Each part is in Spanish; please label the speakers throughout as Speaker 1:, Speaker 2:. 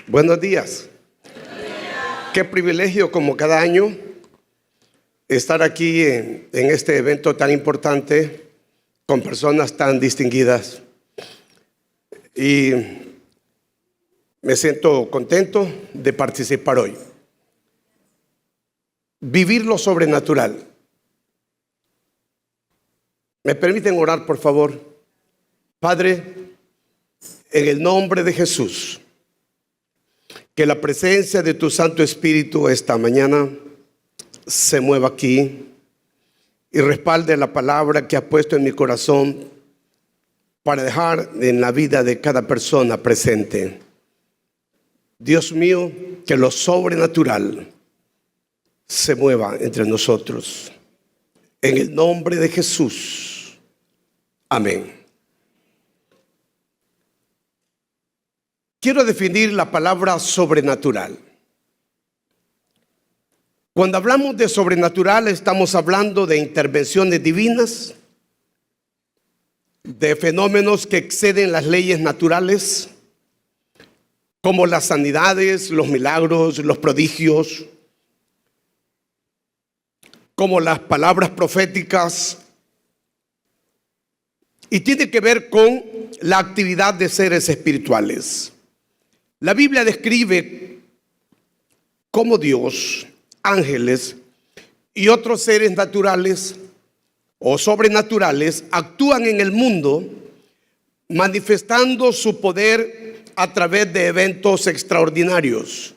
Speaker 1: Buenos días. Qué privilegio, como cada año, estar aquí en este evento tan importante con personas tan distinguidas. Y me siento contento de participar hoy. Vivir lo sobrenatural. ¿Me permiten orar, por favor? Padre, en el nombre de Jesús, que la presencia de tu Santo Espíritu esta mañana se mueva aquí y respalde la palabra que ha puesto en mi corazón para dejar en la vida de cada persona presente. Dios mío, que lo sobrenatural se mueva entre nosotros. En el nombre de Jesús. Amén. Quiero definir la palabra sobrenatural. Cuando hablamos de sobrenatural, estamos hablando de intervenciones divinas, de fenómenos que exceden las leyes naturales, como las sanidades, los milagros, los prodigios, como las palabras proféticas, y tiene que ver con la actividad de seres espirituales. La Biblia describe cómo Dios, ángeles y otros seres naturales o sobrenaturales actúan en el mundo manifestando su poder a través de eventos extraordinarios.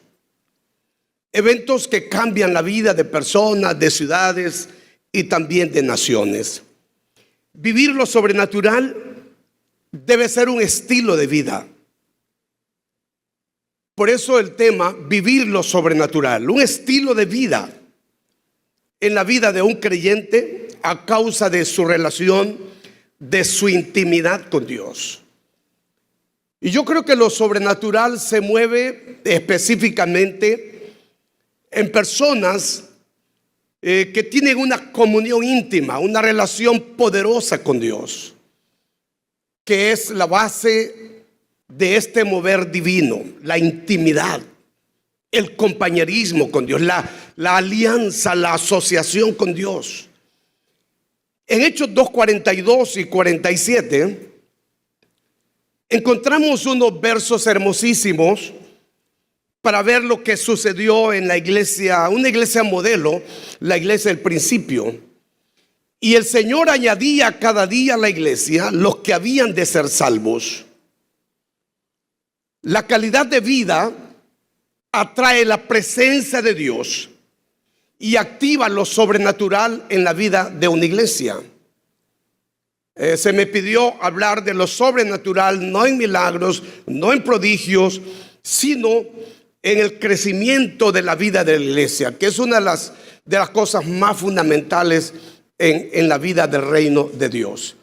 Speaker 1: Eventos que cambian la vida de personas, de ciudades y también de naciones. Vivir lo sobrenatural debe ser un estilo de vida. Por eso el tema, vivir lo sobrenatural, un estilo de vida en la vida de un creyente a causa de su relación, de su intimidad con Dios. Y yo creo que lo sobrenatural se mueve específicamente en personas que tienen una comunión íntima, una relación poderosa con Dios, que es la base de este mover divino, la intimidad, el compañerismo con Dios, la alianza, la asociación con Dios. En Hechos 2:42 y 47 encontramos unos versos hermosísimos para ver lo que sucedió en la iglesia, una iglesia modelo, la iglesia del principio. Y el Señor añadía cada día a la iglesia los que habían de ser salvos. La calidad de vida atrae la presencia de Dios y activa lo sobrenatural en la vida de una iglesia. Se me pidió hablar de lo sobrenatural, no en milagros, no en prodigios, sino en el crecimiento de la vida de la iglesia, que es una de las cosas más fundamentales en la vida del reino de Dios.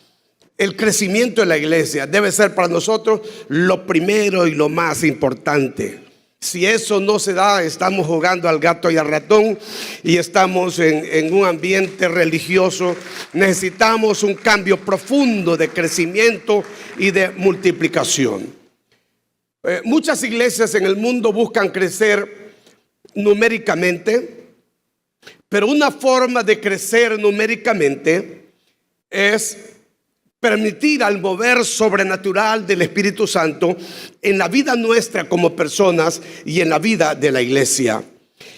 Speaker 1: El crecimiento de la iglesia debe ser para nosotros lo primero y lo más importante. Si eso no se da, estamos jugando al gato y al ratón y estamos en un ambiente religioso. Necesitamos un cambio profundo de crecimiento y de multiplicación. Muchas iglesias en el mundo buscan crecer numéricamente, pero una forma de crecer numéricamente es permitir al mover sobrenatural del Espíritu Santo en la vida nuestra como personas y en la vida de la iglesia.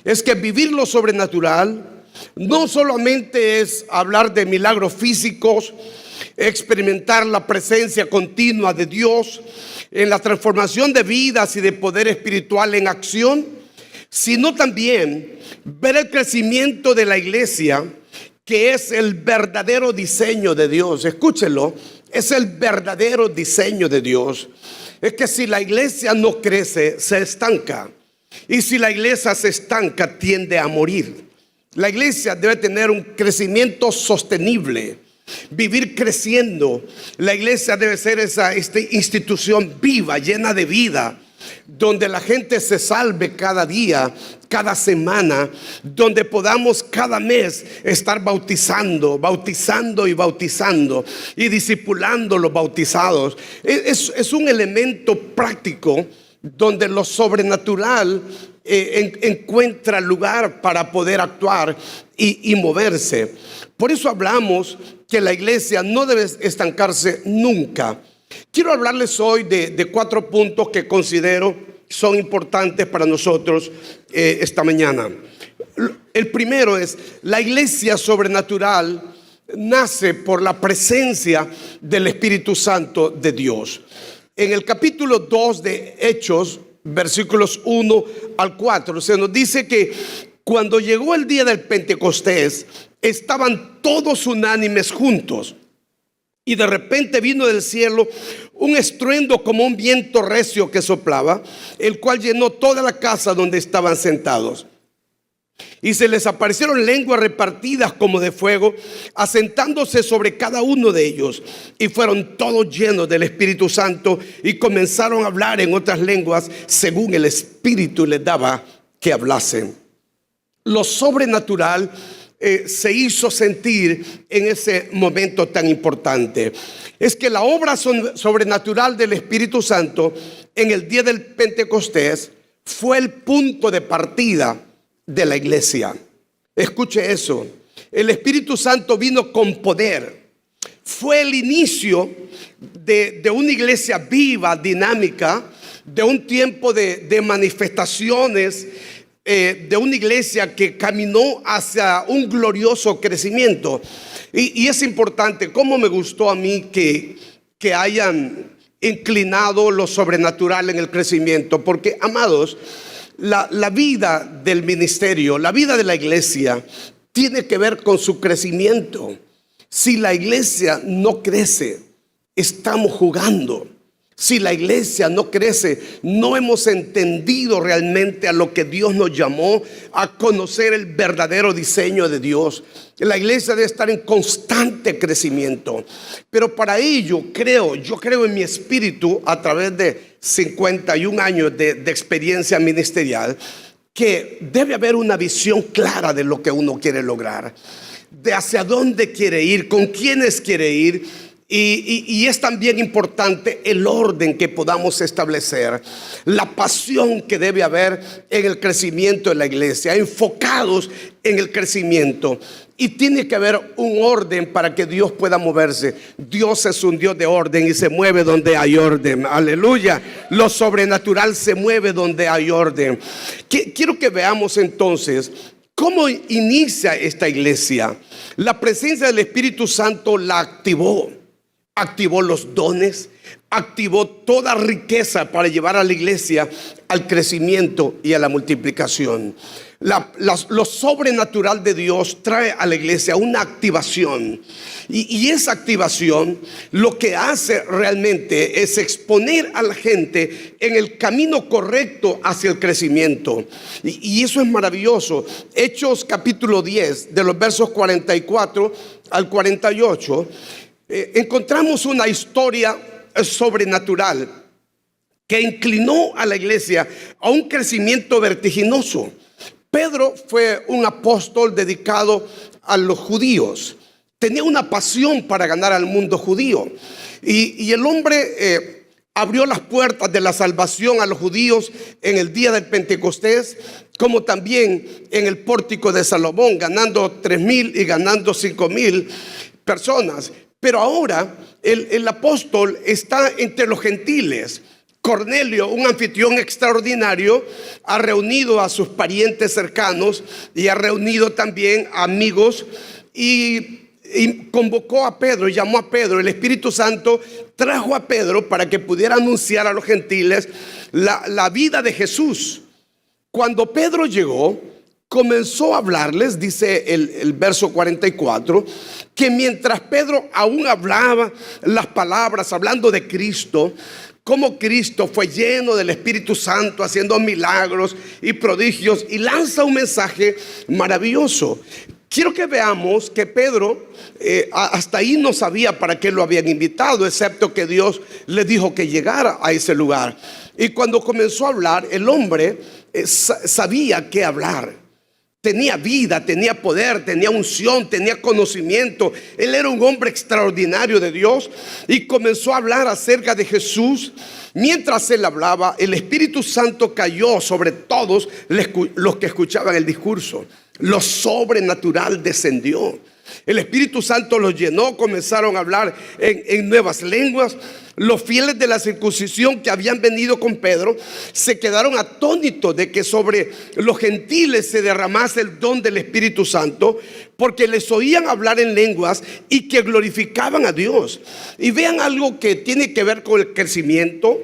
Speaker 1: Es que vivir lo sobrenatural no solamente es hablar de milagros físicos, experimentar la presencia continua de Dios en la transformación de vidas y de poder espiritual en acción, sino también ver el crecimiento de la iglesia, que es el verdadero diseño de Dios. Escúchelo, es el verdadero diseño de Dios. Es que si la iglesia no crece, se estanca. Y si la iglesia se estanca, tiende a morir. La iglesia debe tener un crecimiento sostenible, vivir creciendo. La iglesia debe ser esta institución viva, llena de vida, donde la gente se salve cada día, cada semana, donde podamos cada mes estar bautizando y discipulando los bautizados. Es un elemento práctico donde lo sobrenatural encuentra lugar para poder actuar y moverse. Por eso hablamos que la iglesia no debe estancarse nunca. Quiero hablarles hoy de 4 puntos que considero son importantes para nosotros esta mañana. El primero es: la iglesia sobrenatural nace por la presencia del Espíritu Santo de Dios. En el capítulo 2 de Hechos, versículos 1 al 4, se nos dice que cuando llegó el día del Pentecostés, estaban todos unánimes juntos. Y de repente vino del cielo un estruendo como un viento recio que soplaba, el cual llenó toda la casa donde estaban sentados. Y se les aparecieron lenguas repartidas como de fuego, asentándose sobre cada uno de ellos. Y fueron todos llenos del Espíritu Santo y comenzaron a hablar en otras lenguas según el Espíritu les daba que hablasen. Lo sobrenatural se hizo sentir en ese momento tan importante. Es que la obra sobrenatural del Espíritu Santo en el día del Pentecostés fue el punto de partida de la iglesia. Escuche eso: el Espíritu Santo vino con poder. Fue el inicio de una iglesia viva, dinámica, de un tiempo de manifestaciones, de una iglesia que caminó hacia un glorioso crecimiento. Y es importante, como me gustó a mí que hayan inclinado lo sobrenatural en el crecimiento, porque, amados, la vida del ministerio, la vida de la iglesia tiene que ver con su crecimiento. Si la iglesia no crece, estamos jugando. Si la iglesia no crece, no hemos entendido realmente a lo que Dios nos llamó, a conocer el verdadero diseño de Dios. La iglesia debe estar en constante crecimiento. Pero para ello yo creo en mi espíritu, a través de 51 años de experiencia ministerial, que debe haber una visión clara de lo que uno quiere lograr, de hacia dónde quiere ir, con quiénes quiere ir. Y es también importante el orden que podamos establecer, la pasión que debe haber en el crecimiento de la iglesia, enfocados en el crecimiento. Y tiene que haber un orden para que Dios pueda moverse. Dios es un Dios de orden y se mueve donde hay orden. Aleluya. Lo sobrenatural se mueve donde hay orden. Quiero que veamos entonces cómo inicia esta iglesia. La presencia del Espíritu Santo la activó los dones, activó toda riqueza para llevar a la iglesia al crecimiento y a la multiplicación. Lo sobrenatural de Dios trae a la iglesia una activación, y esa activación lo que hace realmente es exponer a la gente en el camino correcto hacia el crecimiento, y eso es maravilloso. Hechos capítulo 10, de los versos 44 al 48, encontramos una historia sobrenatural que inclinó a la iglesia a un crecimiento vertiginoso. Pedro fue un apóstol dedicado a los judíos. Tenía una pasión para ganar al mundo judío. Y el hombre abrió las puertas de la salvación a los judíos en el día del Pentecostés, como también en el pórtico de Salomón, ganando 3,000 y ganando 5,000 personas. Pero ahora el apóstol está entre los gentiles. Cornelio, un anfitrión extraordinario, ha reunido a sus parientes cercanos y ha reunido también amigos, y convocó a Pedro, llamó a Pedro. El Espíritu Santo trajo a Pedro para que pudiera anunciar a los gentiles la vida de Jesús. Cuando Pedro llegó, comenzó a hablarles, dice el verso 44, que mientras Pedro aún hablaba las palabras, hablando de Cristo, cómo Cristo fue lleno del Espíritu Santo, haciendo milagros y prodigios, y lanza un mensaje maravilloso. Quiero que veamos que Pedro hasta ahí no sabía para qué lo habían invitado, excepto que Dios le dijo que llegara a ese lugar. Y cuando comenzó a hablar, el hombre sabía qué hablar. tenía vida, tenía poder, tenía unción, tenía conocimiento. Él era un hombre extraordinario de Dios y comenzó a hablar acerca de Jesús. Mientras él hablaba, el Espíritu Santo cayó sobre todos los que escuchaban el discurso. Lo sobrenatural descendió. El Espíritu Santo los llenó, comenzaron a hablar en nuevas lenguas. Los fieles de la circuncisión que habían venido con Pedro se quedaron atónitos de que sobre los gentiles se derramase el don del Espíritu Santo, porque les oían hablar en lenguas y que glorificaban a Dios. Y vean algo que tiene que ver con el crecimiento,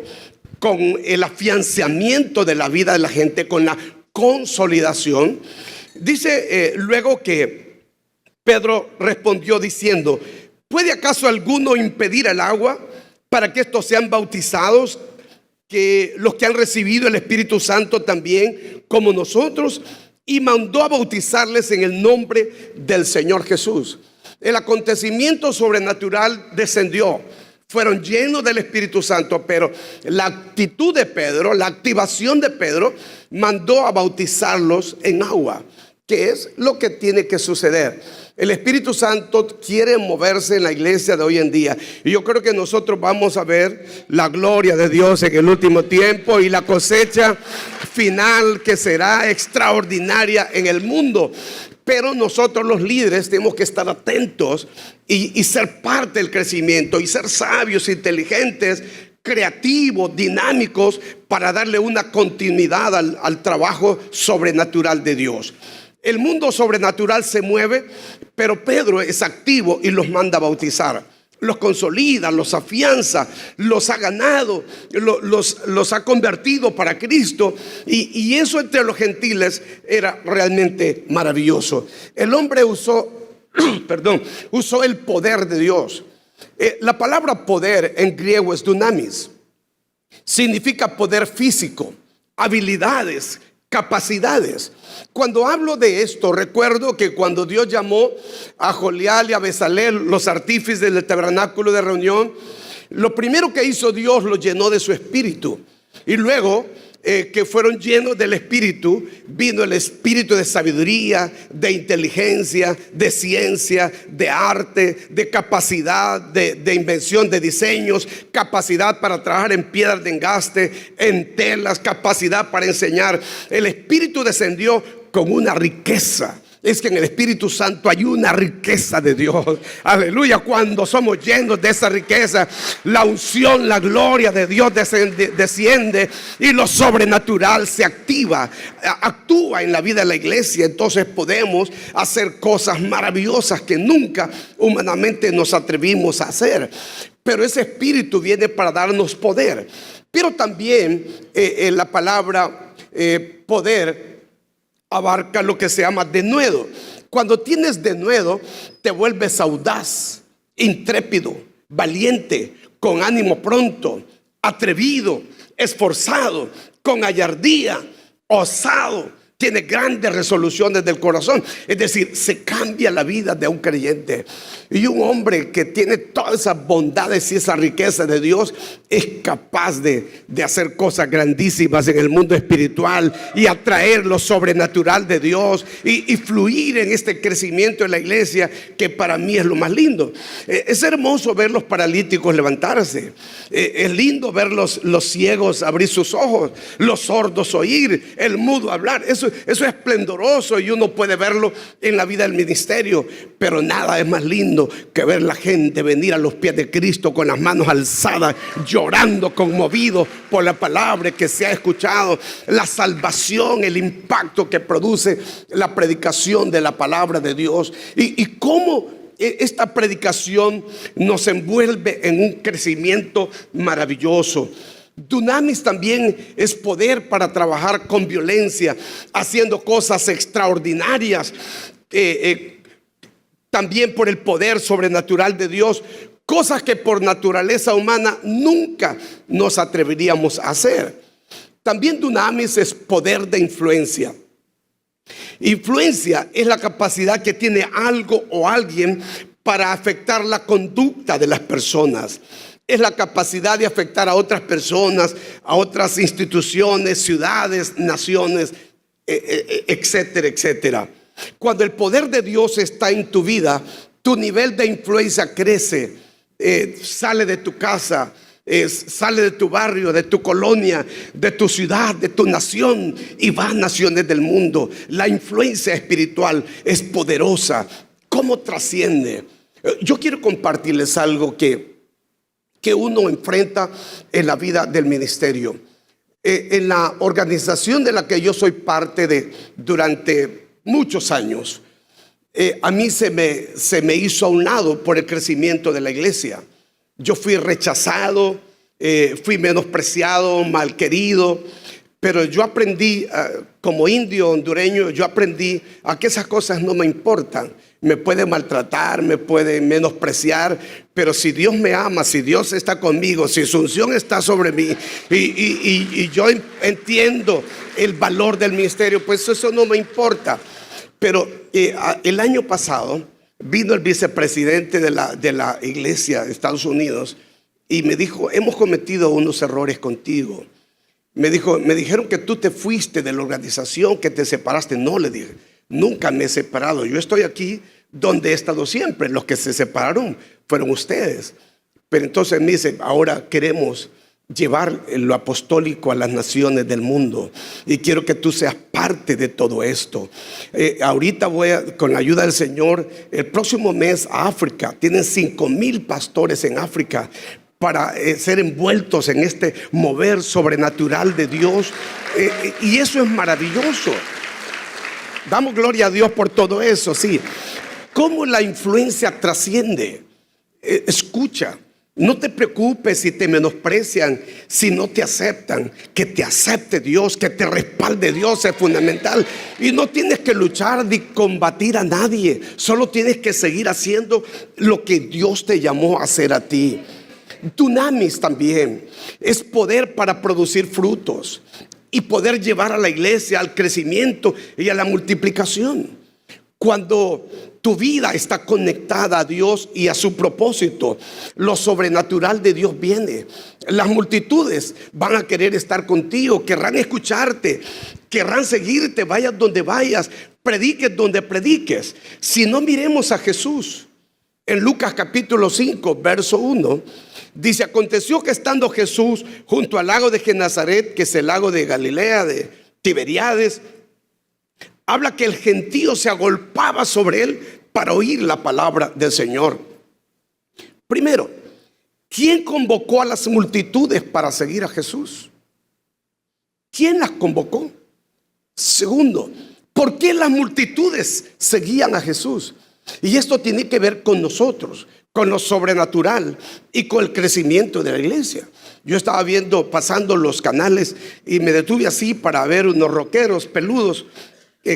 Speaker 1: con el afianzamiento de la vida de la gente, con la consolidación. Dice luego que Pedro respondió diciendo: ¿puede acaso alguno impedir el agua para que estos sean bautizados, que los que han recibido el Espíritu Santo también como nosotros? Y mandó a bautizarles en el nombre del Señor Jesús. El acontecimiento sobrenatural descendió. Fueron llenos del Espíritu Santo, pero la actitud de Pedro, la activación de Pedro, mandó a bautizarlos en agua, que es lo que tiene que suceder. El Espíritu Santo quiere moverse en la iglesia de hoy en día. Y yo creo que nosotros vamos a ver la gloria de Dios en el último tiempo y la cosecha final que será extraordinaria en el mundo. Pero nosotros los líderes tenemos que estar atentos y ser parte del crecimiento y ser sabios, inteligentes, creativos, dinámicos, para darle una continuidad al trabajo sobrenatural de Dios. El mundo sobrenatural se mueve, pero Pedro es activo y los manda a bautizar. Los consolida, los afianza, los ha ganado, los ha convertido para Cristo. Y eso entre los gentiles era realmente maravilloso. El hombre usó el poder de Dios. La palabra poder en griego es dunamis. Significa poder físico, habilidades, capacidades. Cuando hablo de esto, recuerdo que cuando Dios llamó a Jolial y a Bezalel, los artífices del tabernáculo de reunión, lo primero que hizo Dios, lo llenó de su espíritu. Y luego que fueron llenos del espíritu, vino el espíritu de sabiduría, de inteligencia, de ciencia, de arte, de capacidad, de invención, de diseños, capacidad para trabajar en piedras de engaste, en telas, capacidad para enseñar. El espíritu descendió con una riqueza. Es que en el Espíritu Santo hay una riqueza de Dios. Aleluya. Cuando somos llenos de esa riqueza, la unción, la gloria de Dios desciende y lo sobrenatural se activa, actúa en la vida de la iglesia. Entonces podemos hacer cosas maravillosas que nunca humanamente nos atrevimos a hacer. Pero ese espíritu viene para darnos poder. Pero también la palabra poder abarca lo que se llama denuedo. Cuando tienes denuedo, te vuelves audaz, intrépido, valiente, con ánimo pronto, atrevido, esforzado, con gallardía, osado. Tiene grandes resoluciones del corazón. Es decir, se cambia la vida de un creyente. Y un hombre que tiene todas esas bondades y esa riqueza de Dios es capaz de hacer cosas grandísimas en el mundo espiritual y atraer lo sobrenatural de Dios y fluir en este crecimiento en la iglesia, que para mí es lo más lindo. Es hermoso ver los paralíticos levantarse. Es lindo ver los ciegos abrir sus ojos, los sordos oír, el mudo hablar. Eso es esplendoroso y uno puede verlo en la vida del ministerio. Pero nada es más lindo que ver la gente venir a los pies de Cristo con las manos alzadas, llorando, conmovidos por la palabra que se ha escuchado, la salvación, el impacto que produce la predicación de la palabra de Dios, y cómo esta predicación nos envuelve en un crecimiento maravilloso. Dunamis también es poder para trabajar con violencia, haciendo cosas extraordinarias, también por el poder sobrenatural de Dios, cosas que por naturaleza humana nunca nos atreveríamos a hacer. También dunamis es poder de influencia. Influencia es la capacidad que tiene algo o alguien para afectar la conducta de las personas. Es la capacidad de afectar a otras personas, a otras instituciones, ciudades, naciones. etcétera, etcétera. Cuando el poder de Dios está en tu vida, tu nivel de influencia crece, sale de tu casa, sale de tu barrio, de tu colonia, de tu ciudad, de tu nación y va a naciones del mundo. La influencia espiritual es poderosa. ¿Cómo trasciende? Yo quiero compartirles algo que uno enfrenta en la vida del ministerio. En la organización de la que yo soy parte durante muchos años, a mí se me hizo a un lado por el crecimiento de la iglesia. Yo fui rechazado, fui menospreciado, mal querido, pero yo aprendí, como indio hondureño, yo aprendí a que esas cosas no me importan. Me puede maltratar, me puede menospreciar, pero si Dios me ama, si Dios está conmigo, si su unción está sobre mí y yo entiendo el valor del ministerio, pues eso no me importa. Pero el año pasado vino el vicepresidente de la iglesia de Estados Unidos y me dijo: hemos cometido unos errores contigo. Me dijeron que tú te fuiste de la organización, que te separaste. No, le dije, nunca me he separado. Yo estoy aquí donde he estado siempre. Los que se separaron fueron ustedes. Pero entonces me dice: ahora queremos llevar lo apostólico a las naciones del mundo y quiero que tú seas parte de todo esto. Ahorita voy con la ayuda del Señor, el próximo mes a África. Tienen 5,000 pastores en África para ser envueltos en este mover sobrenatural de Dios, y eso es maravilloso. Damos gloria a Dios por todo eso. Sí, cómo la influencia trasciende. Escucha, no te preocupes si te menosprecian, si no te aceptan. Que te acepte Dios, que te respalde Dios es fundamental. Y no tienes que luchar ni combatir a nadie. Solo tienes que seguir haciendo lo que Dios te llamó a hacer a ti. Dunamis también es poder para producir frutos y poder llevar a la iglesia al crecimiento y a la multiplicación. Cuando tu vida está conectada a Dios y a su propósito, lo sobrenatural de Dios viene. Las multitudes van a querer estar contigo, querrán escucharte, querrán seguirte, vayas donde vayas, prediques donde prediques. Si no, miremos a Jesús. En Lucas capítulo 5, verso 1, dice: aconteció que estando Jesús junto al lago de Genezaret, que es el lago de Galilea, de Tiberíades, habla que el gentío se agolpaba sobre él para oír la palabra del Señor. Primero, ¿quién convocó a las multitudes para seguir a Jesús? ¿Quién las convocó? Segundo, ¿por qué las multitudes seguían a Jesús? Y esto tiene que ver con nosotros, con lo sobrenatural y con el crecimiento de la iglesia. Yo estaba pasando los canales y me detuve así para ver unos rockeros peludos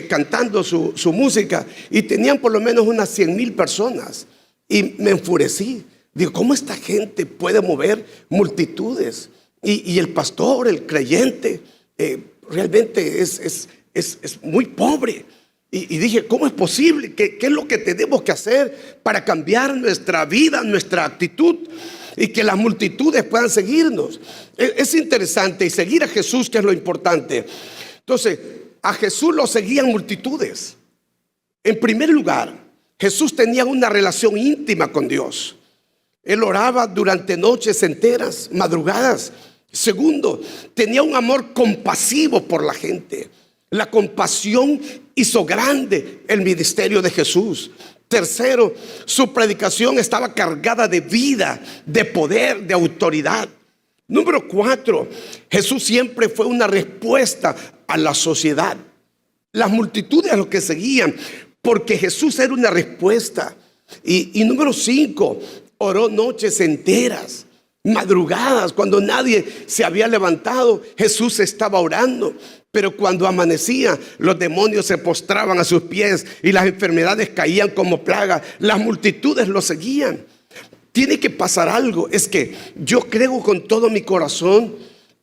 Speaker 1: cantando su música, y tenían por lo menos unas 100,000 personas, y me enfurecí. Digo, ¿cómo esta gente puede mover multitudes? Y el pastor, el creyente, realmente es muy pobre. Y dije, ¿cómo es posible? ¿Qué es lo que tenemos que hacer para cambiar nuestra vida, nuestra actitud, y que las multitudes puedan seguirnos? Es interesante, y seguir a Jesús, que es lo importante. Entonces, a Jesús lo seguían multitudes. En primer lugar, Jesús tenía una relación íntima con Dios. Él oraba durante noches enteras, madrugadas. Segundo, tenía un amor compasivo por la gente. La compasión hizo grande el ministerio de Jesús. Tercero, su predicación estaba cargada de vida, de poder, de autoridad. Número 4, Jesús siempre fue una respuesta a la sociedad. Las multitudes a los que seguían, porque Jesús era una respuesta. Y número 5, oró noches enteras, madrugadas, cuando nadie se había levantado. Jesús estaba orando. Pero cuando amanecía, los demonios se postraban a sus pies y las enfermedades caían como plaga. Las multitudes lo seguían. Tiene que pasar algo. Es que yo creo con todo mi corazón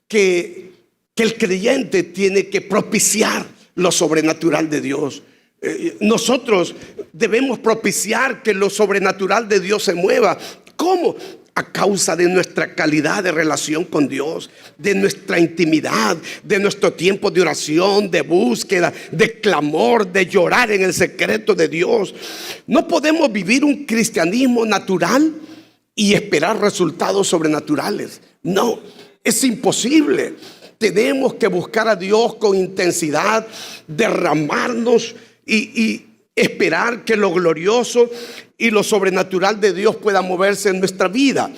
Speaker 1: que el creyente tiene que propiciar lo sobrenatural de Dios. Nosotros debemos propiciar que lo sobrenatural de Dios se mueva. ¿Cómo? a causa de nuestra calidad de relación con Dios, de nuestra intimidad, de nuestro tiempo de oración, de búsqueda, de clamor, de llorar en el secreto de Dios. No podemos vivir un cristianismo natural y esperar resultados sobrenaturales. No, es imposible. Tenemos que buscar a Dios con intensidad, derramarnos y esperar que lo glorioso y lo sobrenatural de Dios pueda moverse en nuestra vida.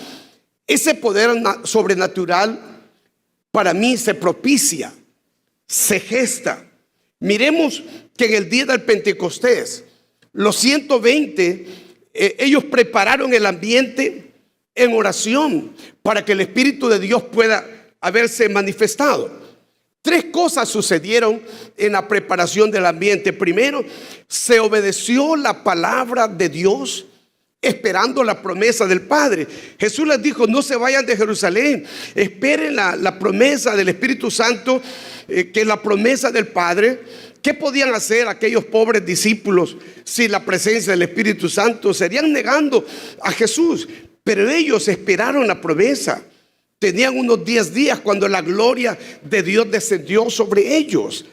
Speaker 1: Ese poder sobrenatural para mí se propicia, se gesta. Miremos que en el día del Pentecostés, los 120, ellos prepararon el ambiente en oración para que el Espíritu de Dios pueda haberse manifestado. 3 cosas sucedieron en la preparación del ambiente. Primero, se obedeció la palabra de Dios, esperando la promesa del Padre. Jesús les dijo: no se vayan de Jerusalén, esperen la promesa del Espíritu Santo, que es la promesa del Padre. ¿Qué podían hacer aquellos pobres discípulos sin la presencia del Espíritu Santo? Serían negando a Jesús, pero ellos esperaron la promesa. Tenían unos 10 días cuando la gloria de Dios descendió sobre ellos.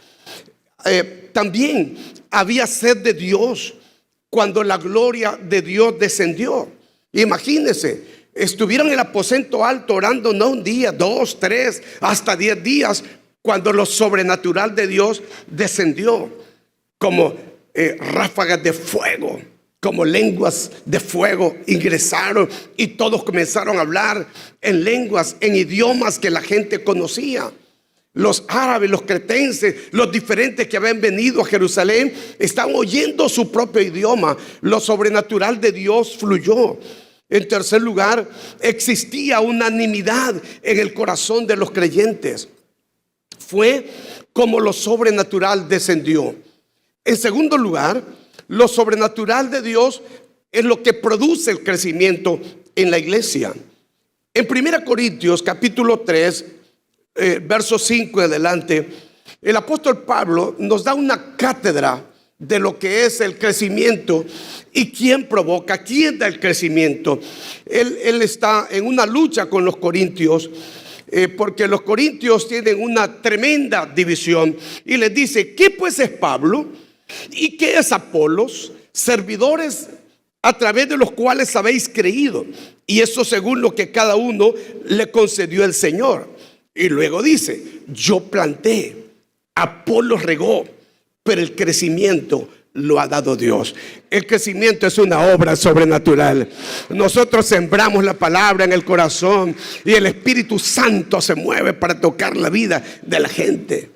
Speaker 1: También había sed de Dios cuando la gloria de Dios descendió. Imagínense, estuvieron en el aposento alto orando no un día, 2, 3, hasta 10 días, cuando lo sobrenatural de Dios descendió como ráfagas de fuego, como lenguas de fuego ingresaron y todos comenzaron a hablar en lenguas, en idiomas que la gente conocía. Los árabes, los cretenses, los diferentes que habían venido a Jerusalén estaban oyendo su propio idioma. Lo sobrenatural de Dios fluyó. En tercer lugar, existía unanimidad en el corazón de los creyentes. Fue como lo sobrenatural descendió. En segundo lugar, lo sobrenatural de Dios es lo que produce el crecimiento en la iglesia. En 1 Corintios capítulo 3, verso 5 en adelante, el apóstol Pablo nos da una cátedra de lo que es el crecimiento y quién provoca, quién da el crecimiento. Él está en una lucha con los corintios, porque los corintios tienen una tremenda división, y les dice: ¿qué pues es Pablo? ¿Y qué es Apolos? Servidores a través de los cuales habéis creído, y eso según lo que cada uno le concedió el Señor. Y luego dice: yo planté, Apolos regó, pero el crecimiento lo ha dado Dios. El crecimiento es una obra sobrenatural. Nosotros sembramos la palabra en el corazón y el Espíritu Santo se mueve para tocar la vida de la gente.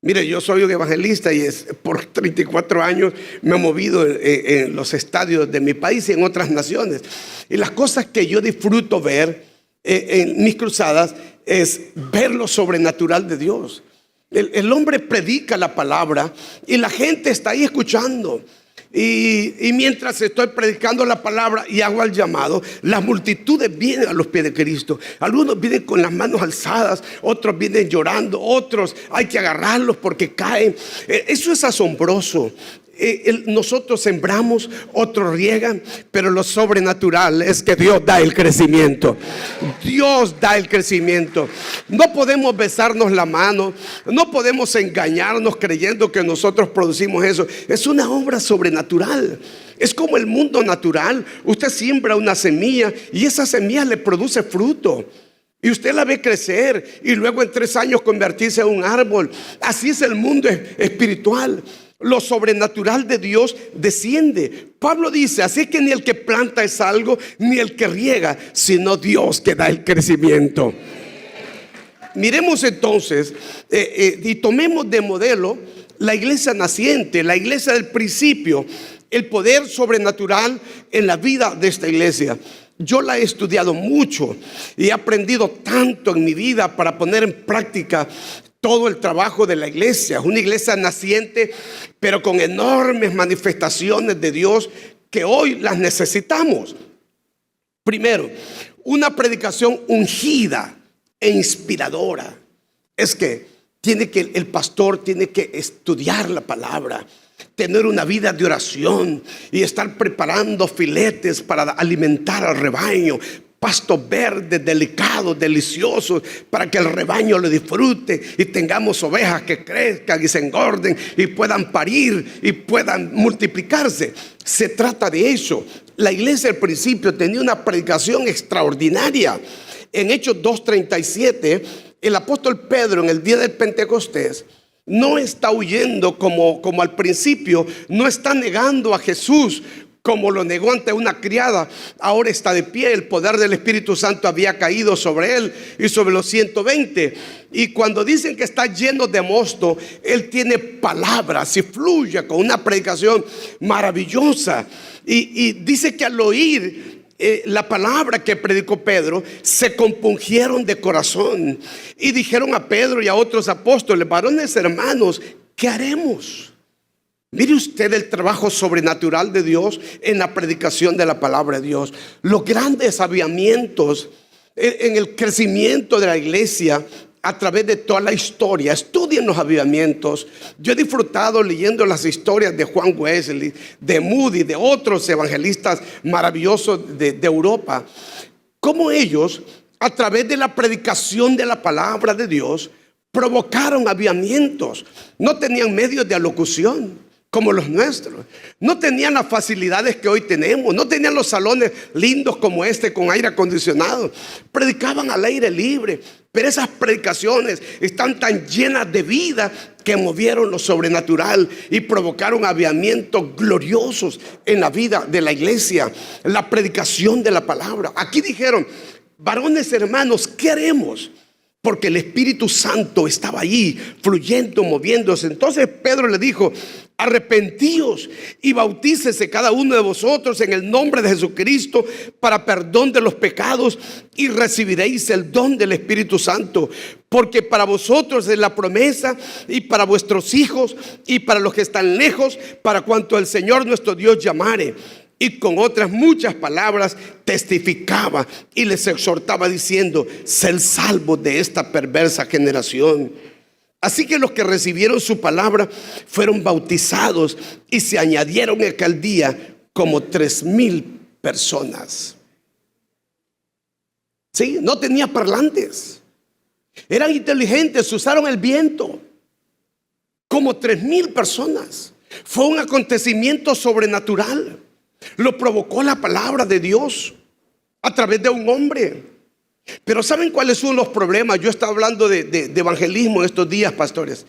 Speaker 1: Mire, yo soy un evangelista y por 34 años me he movido en los estadios de mi país y en otras naciones. Y las cosas que yo disfruto ver en mis cruzadas es ver lo sobrenatural de Dios. El hombre predica la palabra y la gente está ahí escuchando. Y mientras estoy predicando la palabra y hago el llamado, las multitudes vienen a los pies de Cristo. Algunos vienen con las manos alzadas, otros vienen llorando, otros hay que agarrarlos porque caen. Eso es asombroso. Nosotros sembramos, otros riegan, pero lo sobrenatural es que Dios da el crecimiento. Dios da el crecimiento. No podemos besarnos la mano, no podemos engañarnos creyendo que nosotros producimos eso. Es una obra sobrenatural. Es como el mundo natural. Usted siembra una semilla y esa semilla le produce fruto. Y usted la ve crecer y luego en 3 años convertirse en un árbol. Así es el mundo espiritual. Lo sobrenatural de Dios desciende. Pablo dice: así que ni el que planta es algo, ni el que riega, sino Dios que da el crecimiento. Miremos entonces y tomemos de modelo la iglesia naciente, la iglesia del principio, el poder sobrenatural en la vida de esta iglesia. Yo la he estudiado mucho y he aprendido tanto en mi vida para poner en práctica todo el trabajo de la iglesia. Es una iglesia naciente, pero con enormes manifestaciones de Dios que hoy las necesitamos. Primero, una predicación ungida e inspiradora. Es que el pastor tiene que estudiar la palabra, tener una vida de oración y estar preparando filetes para alimentar al rebaño, pastos verdes, delicados, deliciosos, para que el rebaño lo disfrute y tengamos ovejas que crezcan y se engorden y puedan parir y puedan multiplicarse. Se trata de eso. La iglesia al principio tenía una predicación extraordinaria. En Hechos 2:37, el apóstol Pedro, en el día del Pentecostés, no está huyendo como al principio, no está negando a Jesús como lo negó ante una criada. Ahora está de pie, el poder del Espíritu Santo había caído sobre él y sobre los 120. Y cuando dicen que está lleno de mosto, él tiene palabras y fluye con una predicación maravillosa. Y dice que al oír la palabra que predicó Pedro, se compungieron de corazón y dijeron a Pedro y a otros apóstoles: varones hermanos, ¿qué haremos? Mire usted el trabajo sobrenatural de Dios en la predicación de la palabra de Dios. Los grandes avivamientos en el crecimiento de la iglesia a través de toda la historia. Estudien los avivamientos. Yo he disfrutado leyendo las historias de Juan Wesley, de Moody, de otros evangelistas maravillosos de Europa. Cómo ellos, a través de la predicación de la palabra de Dios, provocaron avivamientos. No tenían medios de alocución como los nuestros. No tenían las facilidades que hoy tenemos. No tenían los salones lindos como este con aire acondicionado. Predicaban al aire libre. Pero esas predicaciones están tan llenas de vida que movieron lo sobrenatural y provocaron avivamientos gloriosos en la vida de la iglesia. La predicación de la palabra. Aquí dijeron: varones hermanos, ¿qué haremos? Porque el Espíritu Santo estaba allí fluyendo, moviéndose. Entonces Pedro le dijo: arrepentíos y bautícese cada uno de vosotros en el nombre de Jesucristo para perdón de los pecados, y recibiréis el don del Espíritu Santo. Porque para vosotros es la promesa, y para vuestros hijos, y para los que están lejos, para cuanto el Señor nuestro Dios llamare. Y con otras muchas palabras testificaba y les exhortaba diciendo: sed salvos de esta perversa generación. Así que los que recibieron su palabra fueron bautizados, y se añadieron en aquel día como 3,000 personas. Sí, no tenía parlantes, eran inteligentes, usaron el viento. Como 3,000 personas. Fue un acontecimiento sobrenatural. Lo provocó la palabra de Dios a través de un hombre. Pero ¿saben cuáles son los problemas? Yo estaba hablando de evangelismo estos días, pastores.